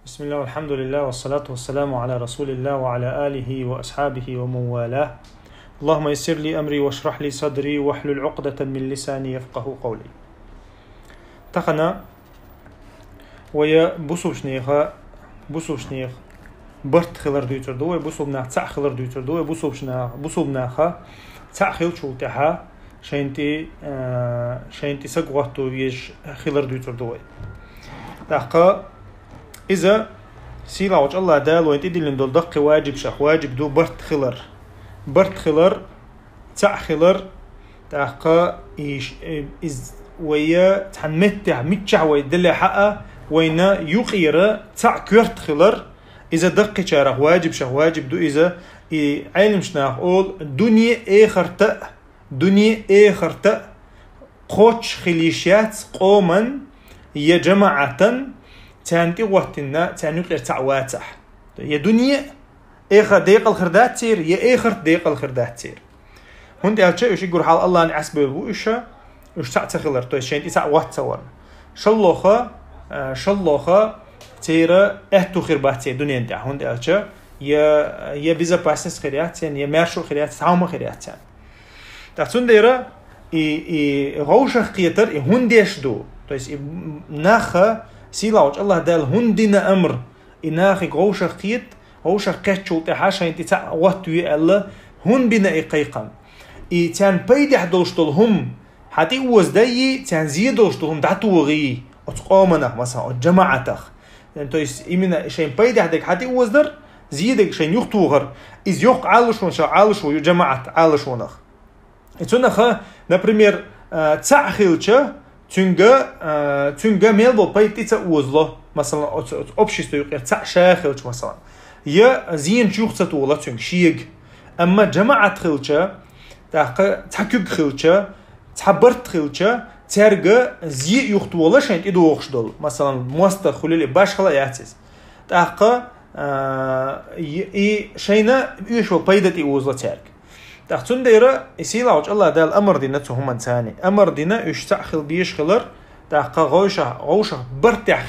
بسم الله والحمد لله والصلاة والسلام على رسول الله وعلى آله وأصحابه ومن والاه. اللهم يسر لي أمري واشرح لي صدري واحلل عقدة من لساني يفقه قولي. تقنا ويا بوسو شنيخ برت خلر دويتردو بوسو بنا تاع خلر دويتردو بوسو بناخا تاع خيل شو تاعها شينتي سقوتو يج خلر دويتردو تاقا إذا سيلا وجه الله دال وين تدي لندول دق واجب شخ واجب دو برت خلر تاع خلر تاقا إز ويا تحمتع متشع ويدل حقه وين يقير تاع كرت خلر إذا دق شاره واجب شخ واجب دو إذا علم شناخ أول دنيا آخرت قوش خليشات قوما يا جماعة تانتي وقتنا تانيق تعواتح يا دنيا آخر دقيقة الخردات تير يا آخر دقيقة الخردات تير هون ده شيء وش يقول حال الله أن عسبه الوشة وش تعتخلر تو شيء تسع وقت صور شلوخة تيرا اهتو خربات تير دنيا ده هون ده شيء يا بيزا باسنس خريات يعني يا مارشو خريات تعوم خريات يعني تحسون ديرا غوشة قيتر هون ديش دو تو ناخه سيلا وجه الله دال هندنا أمر إناخي غوشة قيت غوشة قيت شلت حاشا انت تاع وقتوي الله هن بنا إقيقا تان بيدح دوشتلهم حتى وزدي تان زيدوشتلهم دعتو غي أتقامنا مثلا جماعتخ انتو إمنا شين بيدح ديك حتى وزدر زيدك شين يختوغر إز يوق عالشون شا عالشو جماعت عالشونخ اتونخ например تاع خيلچه تونجا ميلبو بايتيتا وزله مثلا общество يقير تاع شاخلش مثلا يا زين شوخ تطوله تونج شيغ اما جماعه خلچه تاكوك خلچه تعبرت خلچه ترجا زي يختوله شنت يدوخش دول مثلا موست خلل باش خلا ياتس تاقا شينا يشو بايدتي وزله ترك تحتون ديرا يسيلا وجه الله دال أمر دينا تهمن ثاني أمر دينا يشتعخل بيش خلر تاقا غوشة برتع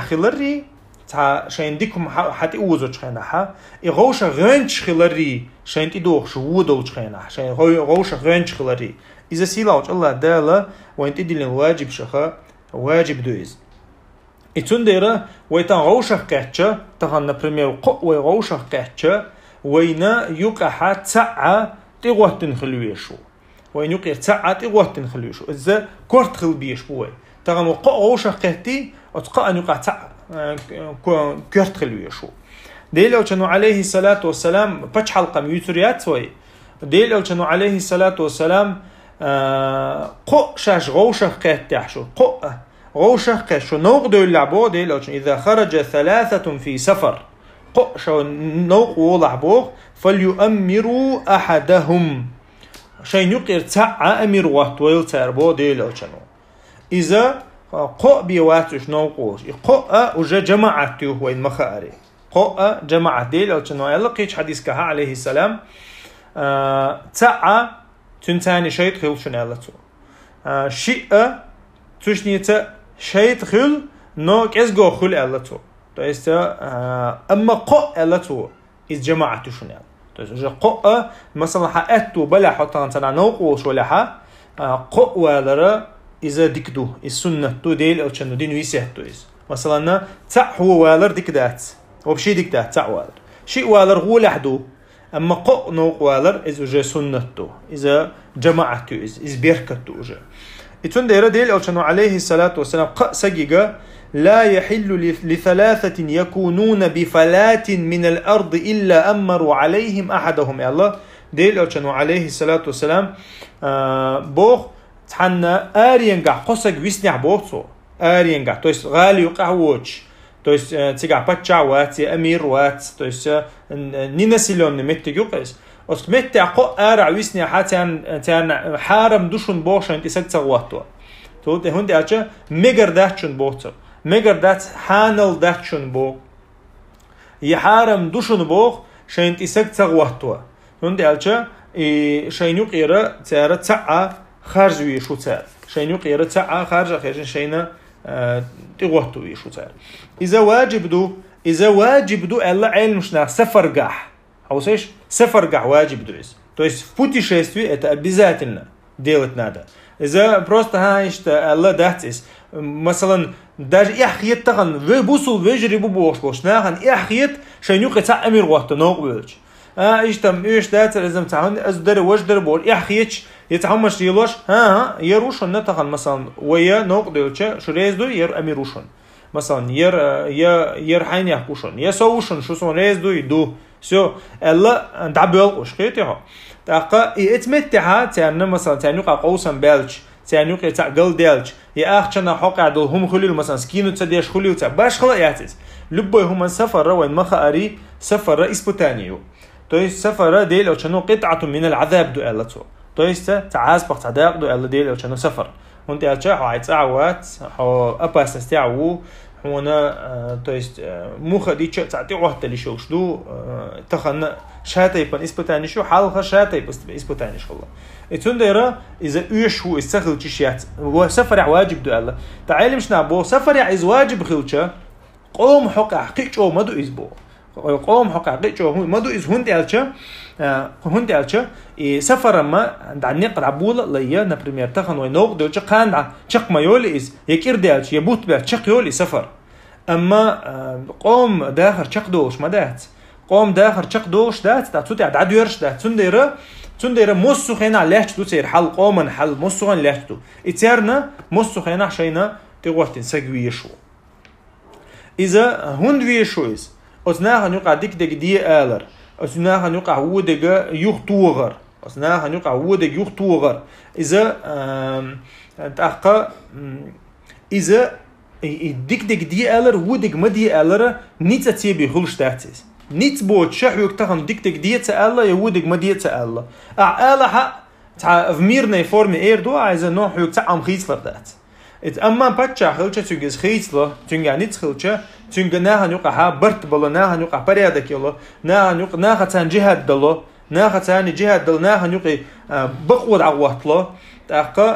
خلري تا شين ديكم حتى اوزو تشخينها غوشة غنش خلري شين تدوخ شو ودول تشخينها شين غوشة غنش خلري إذا سيلا وجه الله دال وين تدي للواجب شخا واجب دويز يتون ديرا ويتان غوشة قهتشا تغن نبريمير قوة غوشة قهتشا وينا يقع تاع تيغوتن خلويشو وين يقع تاع تيغوتن خلويشو إذا كورت خلبيش بوي تغم وقع غوشة قهتي أتقع أن يقع تاع كورت خلويشو ديلو كانوا عليه الصلاة والسلام باتش حلقة ميوتريات وي ديلو كانوا عليه الصلاة والسلام قو شاش غوشة قهتي حشو قو غوشة قهشو نوق دول لعبو ديلو إذا خرج ثلاثة في سفر قشوا نوق وضع بوغ فليؤمروا أحدهم شين يقير تاع أمير وقت ويلتربو ديلو شنو إذا قو بيواتش نوقوش قو وجا جماعته وين مخاري قو جماعة ديلو شنو يلقيش حديث كها عليه السلام تاع تنتاني شيء خيل شنو يلتو شيء تشنيت شيء خيل نو كيسجو خيل يلتو то есть أما قاء لتو إذ جماعة شنو то есть قاء مثلا حأتو بلا حتى أنتنا نوقوش ولا ح قاء ولا إذا دكدو السنة تو ديل أو شنو دين ويسهتو إذ مثلا تاع هو ولا دكدات وبشي دكدات تاع ولا شيء ولا غول حدو أما قاء نوق ولا إذا جا سنة تو إذا جماعة إذ بيركتو جا يتون دير ديل أو شنو عليه الصلاة والسلام قاء سجيجا لا يحل لثلاثة يكونون بفلات من الأرض إلا أمروا عليهم أحدهم يا الله ديل أوشنو عليه الصلاة والسلام بوخ تحنا آرينجا قصق ويسنع بوخسو آرينجا تو есть غالي قهوش то есть تيجا باتشا وات أمير وات то есть نينسيلون متجو قيس أصمت عقو آرع ويسنع حتى تان حارم دوشن بوخ أنت سكت واتوا تو ده هندي أشة ميجر داشن بوخسو مگر دات حانل داتشون بو يحارم دوشون بو شين تسك تغواتوا هندي ألشا شين يقيرا تارا تاع خارج ويشو تار شين يقيرا تاع خارج شين تغوتو يشو تاع إذا واجب دو الله علم مشنا سفر قاح أو سيش سفر قاح واجب دو إز то есть в путешествии это обязательно делать надо. إذا просто هايش الله داتس مثلا даже إحيت تغن وبوصل ويجربوا بوش ناهن إحيت شينوق تاع أمير وقت نوقبلش إيش تم إيش دات لازم تعهن أزدر وجدر بول إحيتش يتعمش يلوش يروشون نتغن مثلا ويا نوقبلش شو ريزدو ير أميروشون مثلا ير حين يحكوشون يسووشون شو سون ريزدو يدو سو الله دعبل وش خيتها تاقا يتمتع تاعنا مثلا تاعنيق قوسا بالش تاعنيق تاع قل دالش يا اخنا حق عدل هم خليل مثلا سكينو تديش خليل تاع باش خلا يعتز لبوي هم سفر وين مخاري سفر اسبوتانيو то есть سفر ديل او شنو قطعه من العذاب دو الاتو то есть تعاز بق تعداق دو ال ديل او شنو سفر وانت الچا عايصعوات اباس تاعو هنا то есть مخدي تعطي وقت اللي شو تخن شاتي بن اسبوتاني شو حالها شاتي بس اسبوتاني شو الله اتونديرا اذا ايش هو استخل تشيات وسفر واجب دو الله تعالي مش نابو سفر از واجب خلچا قوم حق حقيقو مدو ازبو قوم حق حقيقو مدو از هوند الچا سفر ما عند نقرا بولا ليا например تخن وينوق دو قان چق مايول از يكير دالچ يبوت بها چق يولي سفر اما قوم داخر چق دوش ما دات قوم داخر چق دوش دات تاعتو عدد يرش دات تندير موسو خينا لهش دو تير حل قومن حل موسو لهش دو اتيرنا موسو خينا شينا تغوتين سغوي شو اذا هوند وي شو از اتنا هنقع ديك دي الر اتنا هنقع ودغ يختوغر اتنا هنقع ودغ يختوغر اذا تاقا اذا ديك دي الر ودغ مدي الر نيت تيبي هولشتاتس نيت بوت شحوك تخن ديك دي الله يودغ مدي الله اعلها تاع فميرني فورمي ايردو عايز نو حوك تاع ام خيتلر دات ات اما باتشا خلچا تشغز خيتلر تشغا نيت خلچا تشغا نها نوقها برت بلا نها نوقها بريادك يلا نها نوق نها تان جهاد دلو نها تان جهاد دل نها نوقي بقود عواتلو تاقا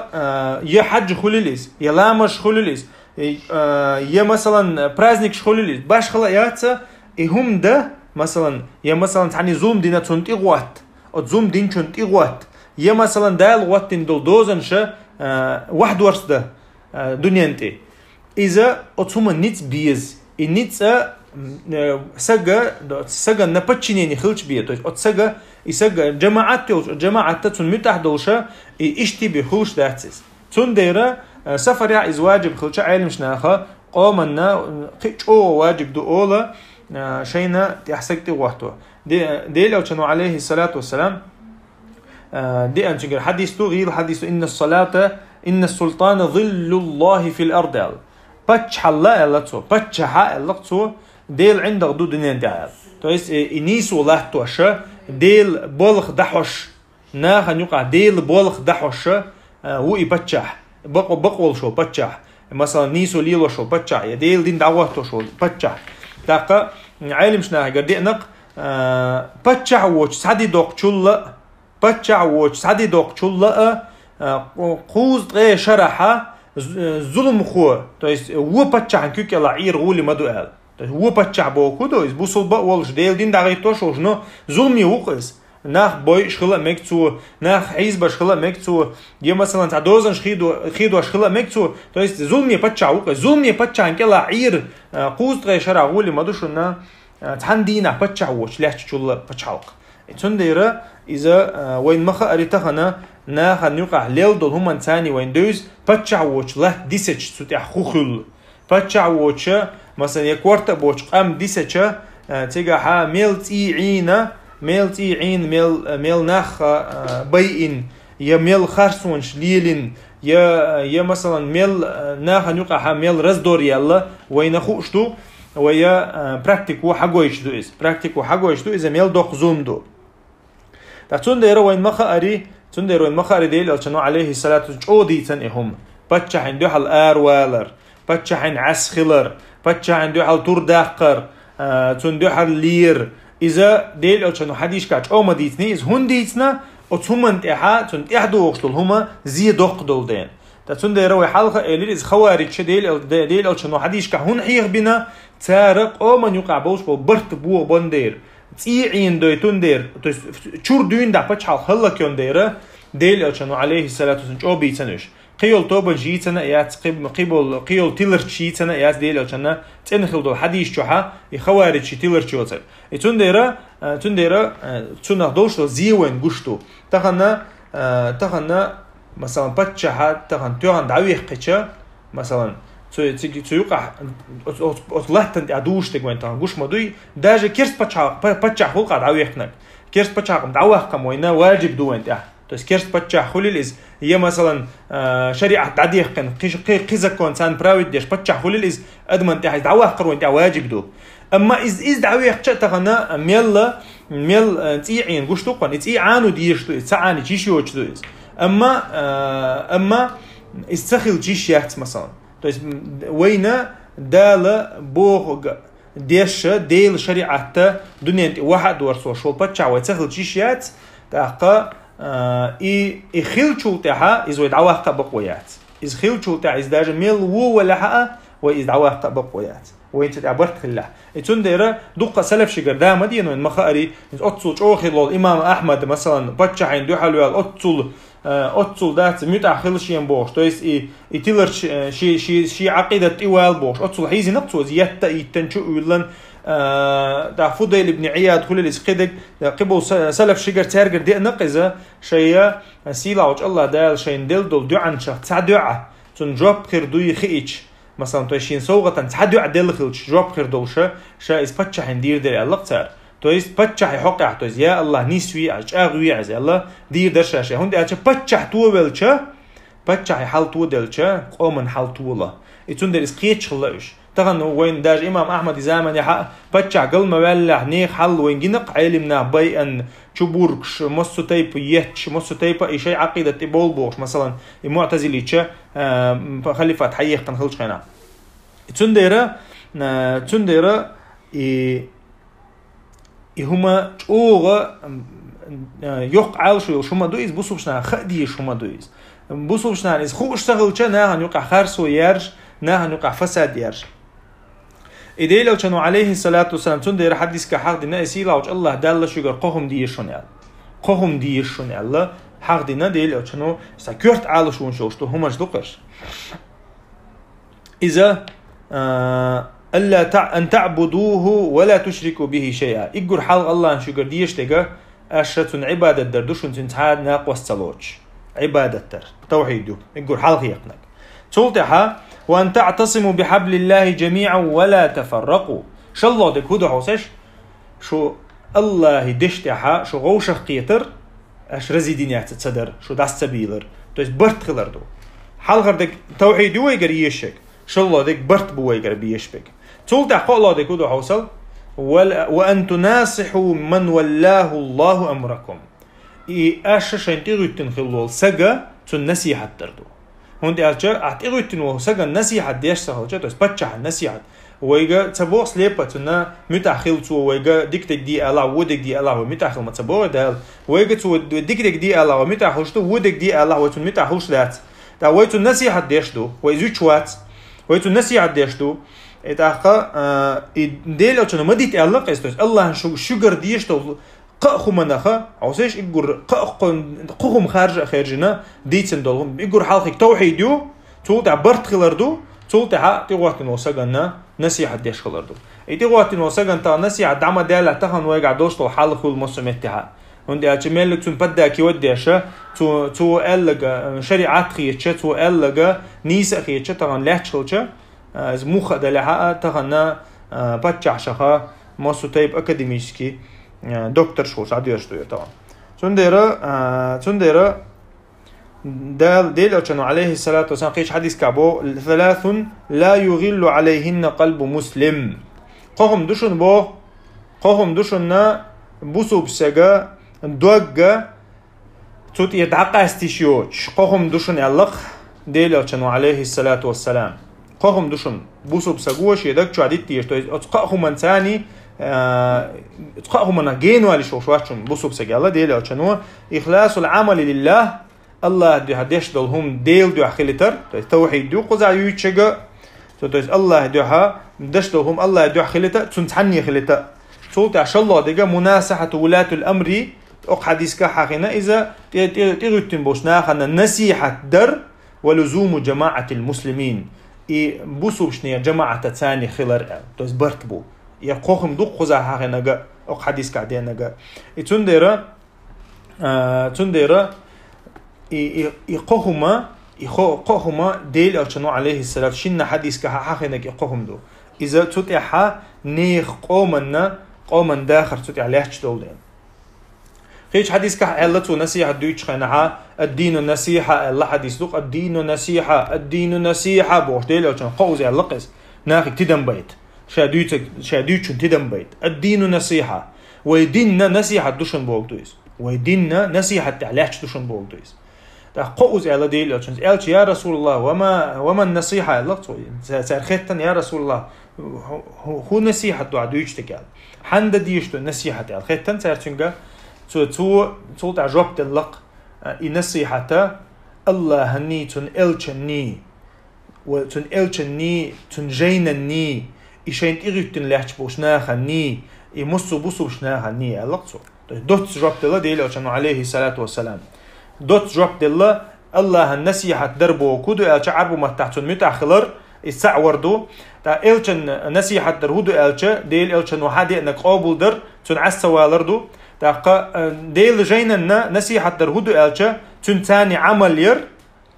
يا حج خليليس يا لامش خليليس يا مثلا праздник خليليس باش خلاياتsa هم ده مثلا يا مثلا تعني زوم دينا تنتيغوات او زوم دين تنتيغوات يا مثلا دال واتين دول دوزنش واحد ورس ده دنيا انت اذا اتسوم نيت بيز نيت سجا نبتشيني خلش بيه то есть от сага и сага جماعات تن متحدلشه اشتي بخوش داتس تنديره سفر يا از واجب خلش علم شناخه قومنا قيچو واجب دو اولا شينا تحسكتي وقته دي لو كانوا عليه الصلاة والسلام دي أنتجر حديث غير حديث إن الصلاة إن السلطان ظل الله في الأرض بتش الله اللتو بتش ها اللتو ديل عندك دو دنيا دال تويس إنيس ولا توشة ديل بولخ دحوش ناخ نيقع ديل بولخ دحوش هو يبتشح بقول شو بتشح مثلا نيسو ليلو شو بتشح يا ديل دين دعوته شو بتشح تاقا عالم شناها قردي نق بتشع ووش سادي دوق چولا بتشع ووش سادي دوق چولا قوز غي شرحة ظلم خو то есть هو بتشع كيك يلا عير غولي مدو قال هو بتشع بوكو то есть بوصل بقولش ديل دين داغي توشوش نو ظلمي وقس ناخ بوي شخلا مكتو ناخ حيزب شخلا مكتو يا مثلا تاع دوزن خيدو شخلا مكتو то есть ظلمي بتشع وقس ظلمي بتشع كلا عير قوز غي شرح غولي مدوشنا تحندينا بتشع وش لهش چولا بتشعوق تنديره اذا وين مخ اريتخنا ناخ نيقع ليل دول هم ثاني وين دوز بتشع وش له ديسچ سوتي خوخل بتشع وش مثلا يكورت بوش قام ديسچ تيغا ها ميلتي عين ميل ناخ بيئن يا ميل خرسونش ليلين يا مثلا ميل ناخ نيقع ها ميل رزدور يلا وين خوشتو ويا براكتيكو حاجويش دو إز براكتيكو حاجويش دو إذا ميل دوق زوم دو تندير وين مخاري ديل ألشنو عليه الصلاة والسلام تنهم بتشح عنده حال والر بتشح عن عسخلر بتشح عنده حال تور داقر تندو حال لير إذا ديل ألشنو حديش كاتش ما ديتني إذ هون ديتنا أتهمن تحا تند إحدو وقتل هما زي دوق دول دين تسندير وحلقة إليز خوارج ديل ألشنو حديش كهون حيغ بنا تارق أو من يقع بوش برت بو بندير تيعين دويتون دير تشور دوين دا بتشحال خلق يون ديره ديل ألشنو عليه الصلاة والسلام أو بيتنش قيل توبن جيتنا يات قبل قيل تيلر جيتنا يات ديل ألشنا تنخل دول حديش جوها يخوارج تيلر جوتر تنديره تنخدوش زيوين قشتو تخنا مثلا بتشحات تخن تيوان دعويه قتشا مثلا تيوقع أطلعت أدوش تقوين تخن قش مدوي داج كيرس بتشح خلق دعويه خنك كيرس بتشح دعوه كم وينا واجب دوين تاه تس كيرس بتشح خليلز هي مثلا شريعة تعديه قن قيز كون سان براود ديش بتشح خليلز أدمن تاه دعوه قروين تاه واجب دو أما إز دعويه قتشا تخنا ميل تيعين قشتو قن تيع عانو ديش تو تسعاني تيشيو تشدو أما استخل جيشيات مثلا تويس وينا دال بوغ ديش ديل شريعة دنيا واحد ورسو شو بتشع ويتسخل جيشيات تاقا إخيل شو تاها إز ويدعوه بقويات إز خيل شو تاها إز داج ميل ولا حقا وإز دعوه بقويات وين تعبرت خلاه يتندر دقة سلف شجر دام دينو إن مخاري أتصل أخي الإمام أحمد مثلا بتشع عند حلوة أتصل ذات متأخر شيء بوش تويس يتلر شي عقيدة إيوال بوش أتصل حيزي نقصو زيادة يتنشو يلن دا فضيل ابن عياد كل الإسقيدك قبل سلف شجر تارجر دي نقزة شيء سيلا وج الله دال شيء دل دول دعان شخ تعدعة تنجوب خير دوي خيش مثلا تويشين سوغة تعدع دل خلش جوب خير دوشة شا إسبتش حندير دل اللقطار تويس بتشح يحقق تويس يا الله نيسوي أغوي عز الله دير درشة هون ده بتشح توبلشة بتشح حال تودلشة قومن حال تولا يتون ده إسقيتش خلاش تغن وين داج إمام أحمد زمان يحق بتشح قل مولع نيخ حل وين جنق علمنا بي أن شبوركش مصو تيب يتش مصو تيب أي شيء عقيدة تبول بوش مثلا المعتزلي تشا خليفة حيخ تنخلش خنا يتون ده هما أوغا يقع شو ما دويز بوصو بشنا خدي شو ما دويز بوصو بشنا إذا خو اشتغل كنا نهان يقع خارسو يرج نهان يقع فساد يرج إذا لو كانوا عليه الصلاة والسلام تندير حديث كحق دينا يسيلا وج الله دال شجر قهم ديشون الله حق دينا ديل لو كانوا سكرت على شون شوشتو هما جدقش إذا ألا أن تعبدوه ولا تشركوا به شيئا إجر حال الله شجر ديش تجا أشتون عبادة دردوشون تنتهاد ناقوس تلوج عبادة در توحيدو إجر حال خيقنك تولتها وأن تعتصموا بحبل الله جميعا ولا تفرقوا شو الله دك هدو حوسش شو الله دشتها شو غوش قيتر أش رزي دينيات تصدر شو داس سبيلر تويس برت خلردو حال غردك توحيدو يجر يشك شو الله دك برت بو يجر بيشبك تولتها قال الله دك هدو حوسل وأن تناصحوا من ولاه الله أمركم أش شنتيرو تنخلول سجا تنسيحة تردو هون ديالجا أعتقد إنه سجن نصيحة ديش سهلة تويس بتشح النصيحة ويجا تبوس ليبتنا متأخر تو ويجا ديكتك دي الله ودك دي الله ومتأخر ما تبور دال ويجا تو ديكتك دي الله ومتأخر شو ودك دي الله وتون متأخر ذات دا ويتو النصيحة ديش دو ويزوج وات ويتو النصيحة ديش دو إتاخا ديل أو ما ديت الله قيستوس الله شجر ديش دو قخو مناخا عوسيش يقول قخم خارجنا ديتن دولهم يقول حالك توحيدو تول تاع برت خلردو تول تاع تيغواتن وسغنا نصيحه ديش خلردو ايتيغواتن وسغن تاع نصيحه دعم ديال تاخن ويقع دوشتو حالك المسمت تاع هوندي اجمل تون بدا كي وديشه تو الغ شريعه خيچه تو الغ نيس خيچه تاع لاتشلچه از مخ دلها تاخنا باتشا شخا ماسو تايب اكاديميسكي دكتور شو عادي اشتوي طبعا تنديرا ديل كانوا عليه الصلاة والسلام قيش حديث كابو ثلاث لا يغل عليهن قلب مسلم قهم دوشن بوسو بسجا دوجا توت يدعقا استيشيوش قهم دوشن يلق ديل كانوا عليه الصلاة والسلام قهم دوشن بوسو بسجوش يدك شو عديد تيش قهم من ثاني تقاهم من جينوا لشوشواتهم بوسو بسجالة ديل أو شنو إخلاص العمل لله الله دو هديش دولهم ديل دو خلتر توحيد دو قزع يوتشجا الله دو ها دش دولهم الله دو خلتر تنتحني خلتر صوت عش الله دجا مناسحة ولاة الأمر أق حديث كحقنا إذا تيرتين بوشنا خنا نصيحة در ولزوم جماعة المسلمين بوسو بشنيا جماعة ثاني خلر توس برتبو يقوم دو قزع حقنا جا أق حديث كعدينا جا تنديرا يقوهما ديل أرشنو عليه السلام شن حديث كحقنا يقوهم دو إذا تتحا نيخ قومنا داخل تتع ليش دولين خيش حديث كحلته نصيحة دويتش خناها الدين النصيحة الله حديث دوق الدين النصيحة بوش ديل أرشن قوز اللقس ناخك تدم بيت شادويتش تدم بيت الدين النصيحة ويديننا نصيحة دوشن بولدويس ويديننا نصيحة تعليش دوشن بولدويس قوز على ديل أرشن يا رسول الله وما النصيحة اللقطة سأرخيتن يا رسول الله هو نصيحة دويتش تكال حند ديشتو نصيحة الخيتن سأرتنجا تو تعجبت اللق النصيحة الله هني تن إلشني وتن إلشني تن جينني إيشين إغيتن لحش بوشناخني يمسو بوسو بوشناخني اللقطة دوت جبت الله ديل أرشن عليه الصلاة والسلام دوت جبت الله النصيحة دربو كودو ألش عربو متحتن متأخلر السعوردو تا إلشن نصيحة در هودو إلش ديل إلشن وحدي إنك قابل در تن عسوالردو تا ديل جيننا نصيحة در هودو إلش تن تاني عمل ير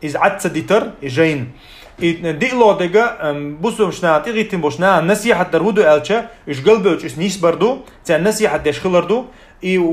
إز عدس ديتر جين ديلو دقا بوسو مشنا تيغيتين بوشنا نصيحة در هودو إلش إش قلبوش إس نيس بردو تا نصيحة ديش خلردو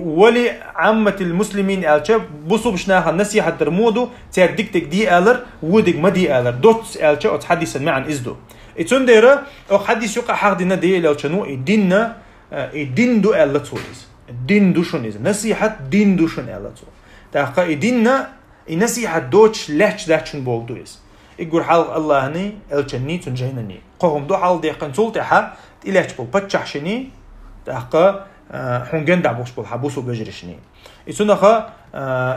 ولي عامة المسلمين ألش بوسو بشناها نصيحة در مودو تا ديك دي ألر ودك ما دي ألر دوت ألش أو تحديثا معا إزدو إتون ديرا أو حديث يقع حق دينا دي ألش نو الدين الدين دو ألتويز الدين دوشون إز نصيحة دين دوشون ألتو تاقا الديننا النصيحة دوتش لحش داكشن بولدويز يقول حال الله هني ألشني تنجينني قوهم دو حال ديقن تولتها إلهش بول بتشحشني تاقا حنجن دعبوش بول حبوسو بجرشني إتونخا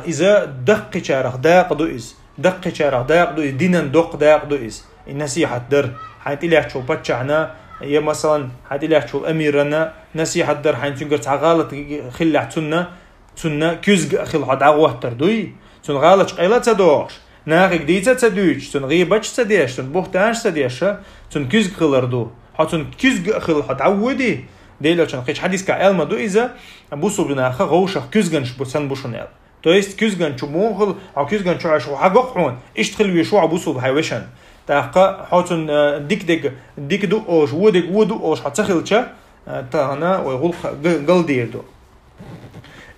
إذا دق شارخ داق دو إز دق شارخ داق دو إز دينن دق داق دو إز النصيحة در حيث إلهش بول بتشحنا يا مثلا حيث إلهش بول أميرنا نصيحة در حيث تنقر تعغالت خلع تنا كيزق خل حد عوه تردوي تن غالش قيلة تدوش ناخك ديتا تدوش تن غيبش تديش تن بوختانش تديش تن كيزق خلردو حتن كيزق خل حد عودي ديلو چن قيش حديث كعلم دو إذا بوسو بناخه غوشة كيزغنش بسن بوشنال تو است كيزغن چموغل أو كيزغن شو عشوا حققون إشتغل ويشوا عبوسو بهايوشن تاقا حتن ديك دو أوش ودو أوش حتخل چا تانا ويقول قل ديردو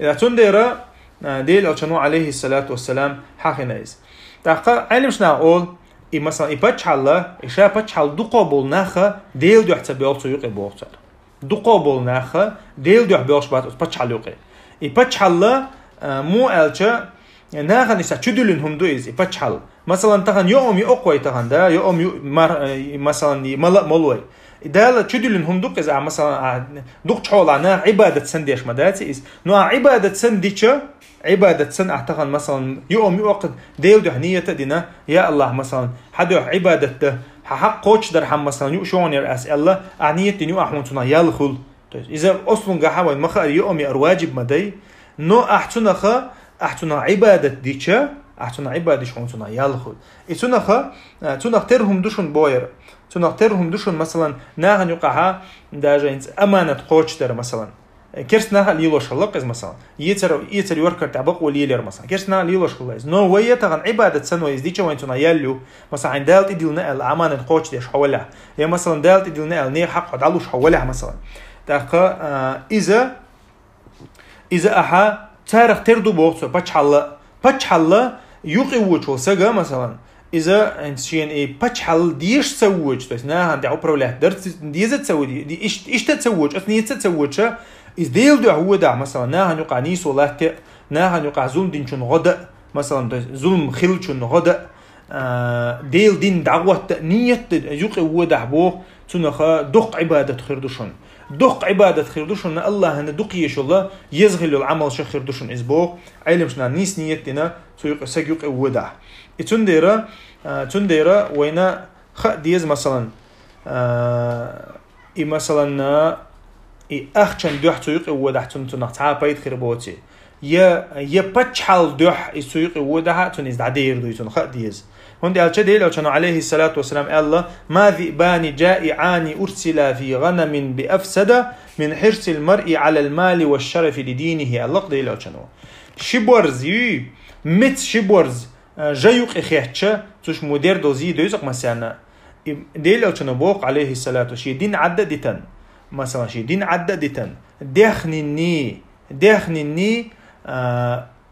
إذا تنديرا ديلو چنو عليه الصلاة والسلام حقنا إز تاقا علمشنا أول مثلا إبتش الله إشا إبتش حال دو قابل ناخه ديل دو احتبال سيوق بوغتر دو قابل ناخه ديل دو احبالش بات إبتش حالوقي إبتش حال مو ألچا ناخه نسا چدولن هم دو إز إبتش حال مثلا تخن يوم يقوي تخن دا يوم مثلا ملوي دال چدولن هم دو إذا مثلا دوق حول عنا عبادة سنديش مداتي إز نو عبادة سنديشة عبادة سن أعتقد مثلا يوم يوقت ديل ده نية دينا يا الله مثلا حدا عبادة حق قوش در هم مثلا يشون يرأس الله أعنية دينو أحمتنا يالخل إذا أصلا جحوي مخا يوم يرواجب مدي نو أحتنا عبادة ديشة أحتنا عبادة شونتنا يالخل إتنا تنا ترهم دوشون بوير تنا ترهم دوشون مثلا ناهن يقعها داجينز أمانة قوش در مثلا كرسنا ليلوش خلق مثلا يتر يوركر تعبق وليلر مثلا كرسنا ليلوش خلاص نو ويا تغن عباده سنه يزديچ وانتنا يالو مثلا عند دالت يدلنا الامان القوش ديش حولها يا مثلا دالت يدلنا ني حق علوش حولها مثلا دقه اذا اها تاريخ تردو بوقت بچحل يقوچ وسغا مثلا اذا انشين اي بچحل ديش سووچ تو نه عند اوبرولات درت ديزه تسوي دي ايش تسووچ اثني تسووچ إذ ديل ده هو ده مثلا ناهن يقع نيس ولا ناهن يقع ظلم دين شون غدا مثلا ظلم خل شون غدا ديل دين دعوة نية يقع هو ده بو تنخ دق عبادة خير دوشون دق عبادة خيردوشن الله هن دقيش الله يزغل العمل شخيردوشن إزبوق علمشنا نيس نيتنا سويق سجيق ودا تنديرا وينا خ ديز مثلا مثلا أخشن دوح سويق ودا تنتنا تعبيد خربوتي يا بتشحال دوح سويق ودا تنيز دعير دويتون خ ديز هندي على شديل أو كانوا عليه الصلاة والسلام الله ما ذئبان جائعان أرسلا في غنم بأفسد من حرص المرء على المال والشرف لدينه الله قديل أو كانوا شبورز مت شبورز جايوق إخياتشا توش مدير دوزي دوزق مثلا ديل أو كانوا بوق عليه الصلاة والسلام دين عددتن مثلا شي دين عددتن دخنني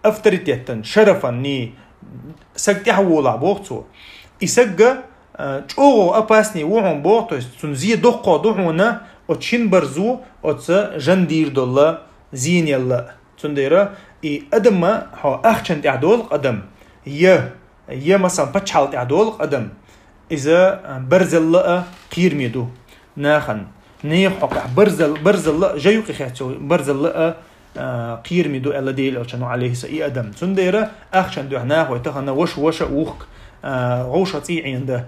أفتريتيتن شرفني سجتي حولا بوقتو يسجى تشوغو أباسني وهم بوقتو تنزي دقة دهونا وتشين برزو وتس جندير دولا زين يلا تنديرا أدم هو أخشن تعدول قدم يه مثلا بتشحال تعدول قدم إذا برزل قير ميدو ناخن نيحق برزل جيوق خاتو برزل قير ميدو ألا ديل أو كانوا عليه سئي أدم تنديرا أخشن دو هناه ويتخنا وش أوخ غوشة تيعين ده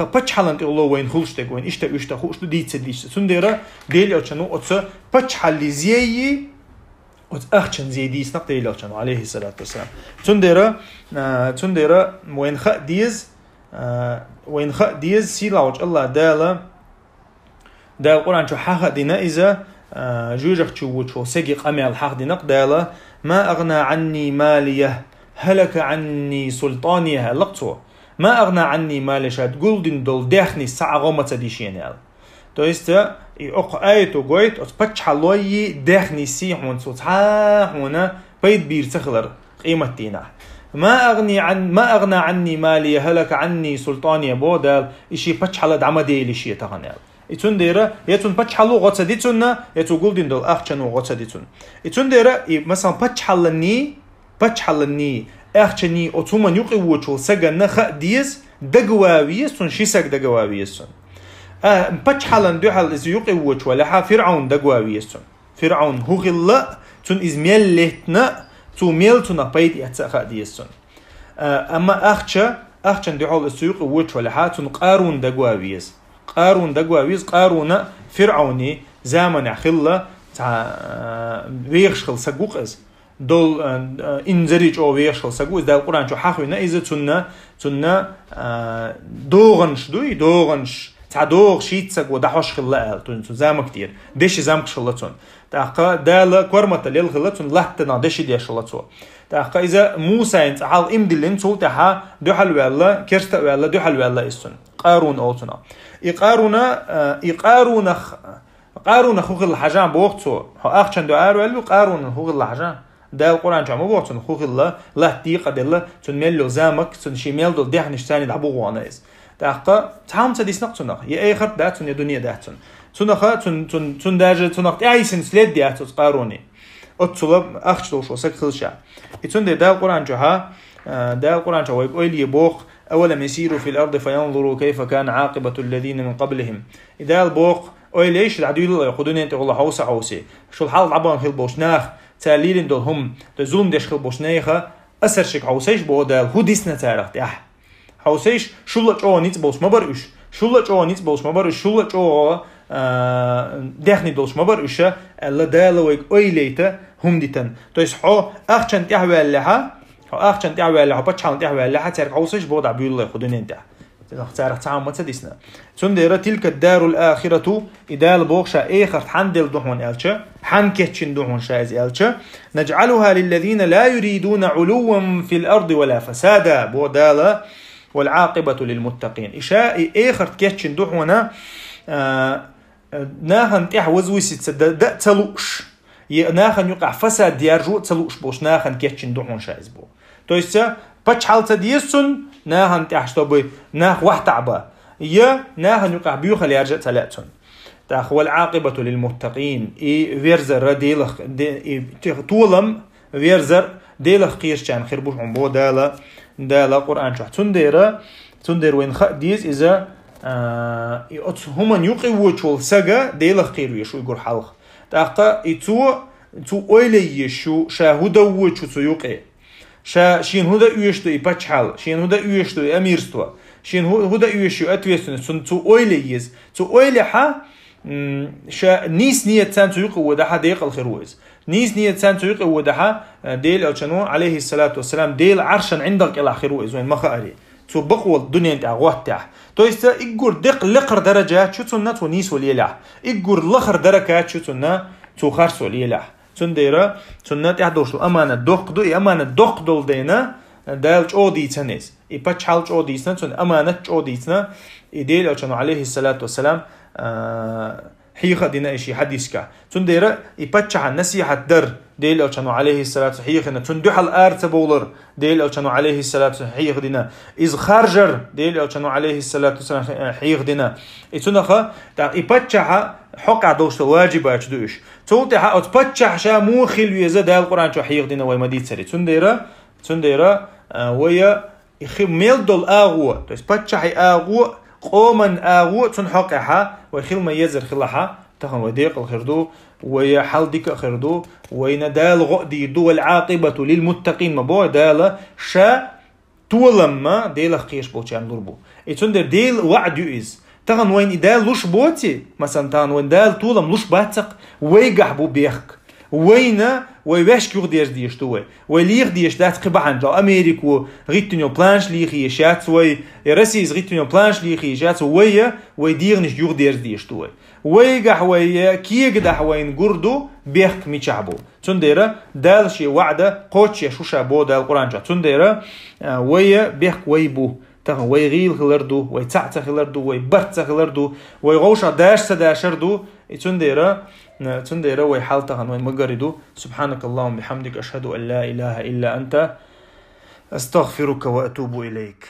بتشحلن الله وين خلشتك وين إشتا خوشتو ديت تنديرا ديل أو كانوا أتس بتشحل زيي أتس أخشن زي ديس نق ديل أو كانوا عليه الصلاة والسلام تنديرا وين خ ديز سيلا وج الله دال القرآن شو حق دينا إذا جوجك شو سجق أمي الحق دي نقداله ما أغنى عني ماليه هلك عني سلطانيه لقطو ما أغنى عني مالي شاد قلدن دول داخني الساعة غمة ديشينيال تو يستا يقق آيتو قويت أتبتش حلوي داخني سيحون سوتحاحونا بيت بير تخلر قيمة دينا ما أغنى عني مالي هلك عني سلطانيه بودال إشي بتش حلد عمدي لشي تغنيال يتون ديرا يتون بتشحلو غوتsa ديتون يتو قولدين دول أخشنو غوتsa ديتون يتون ديرا مثلا بتشحلني أخشني أتوما يقي وچول سجن نخ ديز دقواويسون شيسك دقواويسون بتشحلن دوحل إز يقي وچ ولا ح فرعون دقواويسون فرعون هو غلا تون إز ميلتنا تو ميلتنا بيد يتسخ ديسون أما أخشن دوحل إز يقي وچ ولا ح تون قارون دقواويس قارون دقواويز قارون فرعوني زمن خلا تاع ويخشل سقوقز دول انزريج او ويخشل سقوقز ده القرآن شو حاخونا إذا تنا دوغنش تاع دوغ شيت سق ودحوش خلا تون زام كتير دش زام خلاتون تاع دال كورمه ليل خلاتون لحتنا دش دي خلاتو تاع إذا موسى انت حال امدلن تو تاع دوحل ولا كرست ولا دوحل ولا اسن قارون أوتنا قارون خوخ الحجام بوقتو أخشن دعار ولا قارون خوخ الحجام ده القرآن جامو بوقتو خوخ الله لا دقيقة دله تنميل زامك تنشيميل دل دهنش ثاني دعبو وانايز دقة تعم تديس نقطنا يا آخر داتون يا دنيا داتون تنخا تن داجة تنخت أي سنسلت داتو قاروني أتصلب أخشلوش وسك خلشة يتون ده القرآن جها ده القرآن جوا يقول يبوق أولم يسيروا في الأرض فينظروا كيف كان عاقبة الذين من قبلهم إذا البوق أي ليش العدو الله يقولون أنت والله حوسة شو الحال عبان خل بوشناخ تاليل دول هم تزوم دش خل بوشناخة أسر شك حوسيش بودال هوديسنا تارخت حوسيش شو لا جو نيت بوش ما برش شو لا جو نيت بوش ما برش شو لا جو دخني دوش ما برش الله دالويك أي ليته هم ديتن تويس حو أخشن تحوي لها أخشن تعوي لها بتشحن تعوي لها ترك عوسش بوضع بيقول الله خدوني انت تارك تعام ما تديسنا تندير تلك الدار الآخرة إذا البوخشة آخر حندل دهون ألشة حنكتشن دهون شايز ألشة نجعلها للذين لا يريدون علوا في الأرض ولا فسادا بودالا والعاقبة للمتقين إشاء آخر كتشن دهونا ناهن تحوز ويسيت سد تلوش ناهن يقع فساد ديارجو تلوش بوش ناهن كتشن دهون شايز بو то есть بتشحلت ديسون ناهن تحشتوبي ناخ واحد تعبا يا ناهن يقع بيوخل يرجع ثلاثون تاخو العاقبة للمتقين فيرزر ديلخ طولم فيرزر ديلخ قيرش كان خربوش عمبو دالا قرآن شح تندير وين خ ديز إذا هم يقوى شول سجا ديل خير يشو يقول حلق تاقا يتو أولي يشو شاهودا وشو سيوقي شين هودا يشتو يبتشحل شين هودا يشتو أميرستوا شين هودا يشتو أتويستون سن تو أولي يز تو أولي حا شا نيس نية تان تيقوى ده ديق الخيروز نيس نية تان تيقوى ده ديل أو شنو عليه الصلاة والسلام ديل عرشا عندك إلى خيروز وين ما خاري تو بقوى الدنيا انت أغوات تاع تو يست إجور دق لقر درجات شو تنا تو نيس وليلح إجور لقر درجات شو تنا تو خرس وليلح تنديرا تنا تحدوش أمانة دق دو أمانة دق دول دينا دالج أودي تنيس يبتش حالج أودي تنا تن أمانة أودي تنا يديل أو شنو عليه الصلاة والسلام حيخ دينا إشي حديثك تنديرا يبتش عن نصيحة در ديل أو شنو عليه الصلاة والسلام حيخنا تندح الأرض بولر ديل أو شنو عليه الصلاة والسلام حيخ دينا إذ خارجر ديل أو شنو عليه الصلاة والسلام حيخ دينا يتنخا يبتش حق عدوش واجبات دوش تولت أو تبتش شا مو خلو يزد القرآن شو حيخ دينا ويمديت سري تنديرا ويا يخي ميل دول آغو تبتش حي آغو قومن آغو تنحقها ويخيل ما يزر خلها تخن وديق الخردو ويحل ديك خردو ويندال غدي دو العاقبة للمتقين مبو دال شا تولما ديل خيش بوتي عم ضربو يتندر ديل وعد يؤز تخن وين دال لوش بوتي مثلا تان وين دال طولم لوش باتق ويقح بو بيخك وينا ويباش كيغ ديش توي وليغ ديش دات قبعن جو امريكو غيتنيو بلانش ليخي شات وي يرسيز غيتنيو بلانش ليخي شات ويا ويديغنش يغ ديش توي ويقح ويا كيغ دحوين قردو بيخك ميشعبو تنديرا دال شي وعده قوتش شوشا بو دال قران جا تنديرا ويا بيخك ويبو تخن ويغيل خلردو ويتعت خلردو ويبرت خلردو ويغوشا داشردو تنديرا ويحالتها وين مقردو سبحانك اللهم بحمدك أشهد أن لا إله إلا أنت أستغفرك وأتوب إليك.